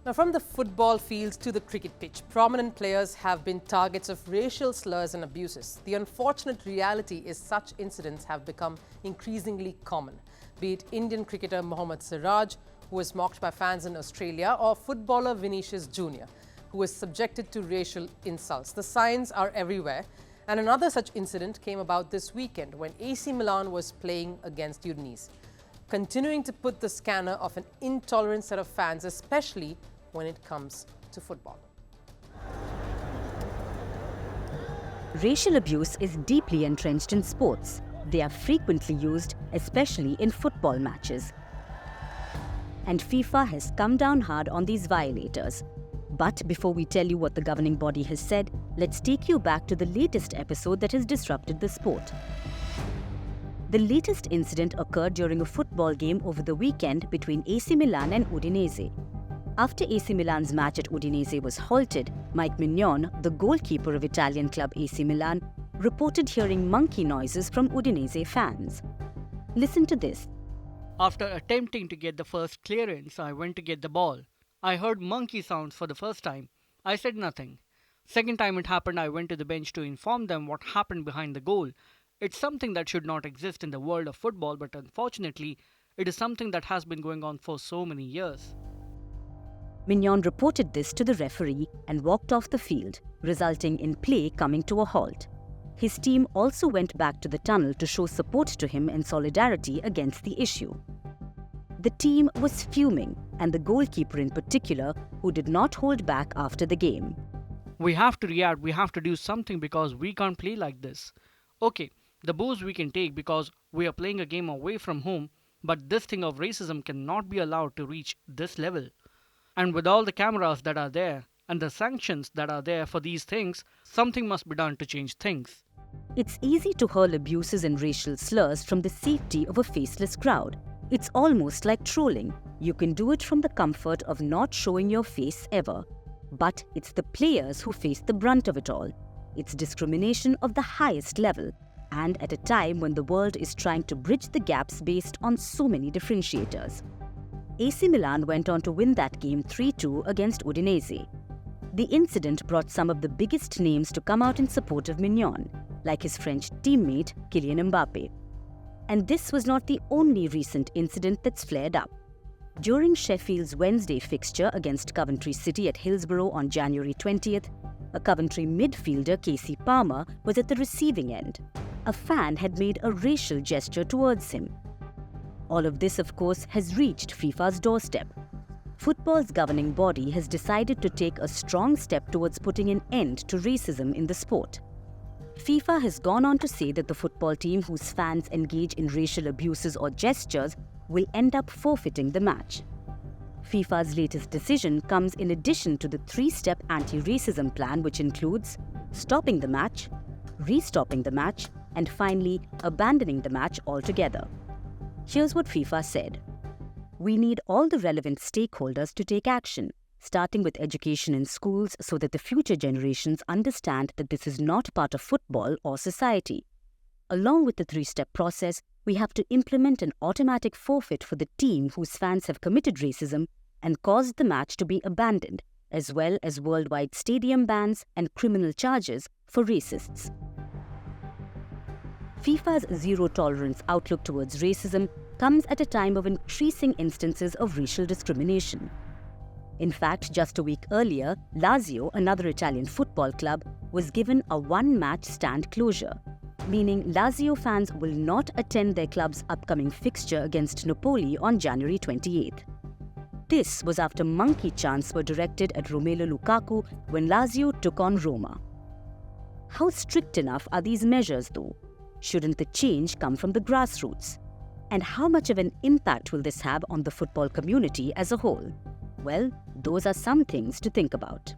Now, from the football field to the cricket pitch, prominent players have been targets of racial slurs and abuses. The unfortunate reality is such incidents have become increasingly common, be it Indian cricketer Mohammad Siraj, who was mocked by fans in Australia, or footballer Vinicius Jr., who was subjected to racial insults. The signs are everywhere, and another such incident came about this weekend when AC Milan was playing against Udinese, continuing to put the scanner of an intolerant set of fans, especially when it comes to football. Racial abuse is deeply entrenched in sports. They are frequently used, especially in football matches. And FIFA has come down hard on these violators. But before we tell you what the governing body has said, let's take you back to the latest episode that has disrupted the sport. The latest incident occurred during a football game over the weekend between AC Milan and Udinese. After AC Milan's match at Udinese was halted, Mike Mignon, the goalkeeper of Italian club AC Milan, reported hearing monkey noises from Udinese fans. Listen to this. After attempting to get the first clearance, I went to get the ball. I heard monkey sounds for the first time. I said nothing. Second time it happened, I went to the bench to inform them what happened behind the goal. It's something that should not exist in the world of football, but unfortunately, it is something that has been going on for so many years. Mignon reported this to the referee and walked off the field, resulting in play coming to a halt. His team also went back to the tunnel to show support to him in solidarity against the issue. The team was fuming, and the goalkeeper in particular, who did not hold back after the game. We have to react, we have to do something because we can't play like this. Okay, the boos we can take because we are playing a game away from home, but this thing of racism cannot be allowed to reach this level. And with all the cameras that are there and the sanctions that are there for these things, something must be done to change things. It's easy to hurl abuses and racial slurs from the safety of a faceless crowd. It's almost like trolling. You can do it from the comfort of not showing your face ever. But it's the players who face the brunt of it all. It's discrimination of the highest level, and at a time when the world is trying to bridge the gaps based on so many differentiators. AC Milan went on to win that game 3-2 against Udinese. The incident brought some of the biggest names to come out in support of Mignon, like his French teammate Kylian Mbappe. And this was not the only recent incident that's flared up. During Sheffield's Wednesday fixture against Coventry City at Hillsborough on January 20th, a Coventry midfielder, Casey Palmer, was at the receiving end. A fan had made a racial gesture towards him. All of this, of course, has reached FIFA's doorstep. Football's governing body has decided to take a strong step towards putting an end to racism in the sport. FIFA has gone on to say that the football team whose fans engage in racial abuses or gestures will end up forfeiting the match. FIFA's latest decision comes in addition to the three-step anti-racism plan, which includes stopping the match, restopping the match, and finally abandoning the match altogether. Here's what FIFA said. We need all the relevant stakeholders to take action, starting with education in schools so that the future generations understand that this is not part of football or society. Along with the three-step process, we have to implement an automatic forfeit for the team whose fans have committed racism and caused the match to be abandoned, as well as worldwide stadium bans and criminal charges for racists. FIFA's zero-tolerance outlook towards racism comes at a time of increasing instances of racial discrimination. In fact, just a week earlier, Lazio, another Italian football club, was given a one-match stand closure, meaning Lazio fans will not attend their club's upcoming fixture against Napoli on January 28th. This was after monkey chants were directed at Romelu Lukaku when Lazio took on Roma. How strict enough are these measures, though? Shouldn't the change come from the grassroots? And how much of an impact will this have on the football community as a whole? Well, those are some things to think about.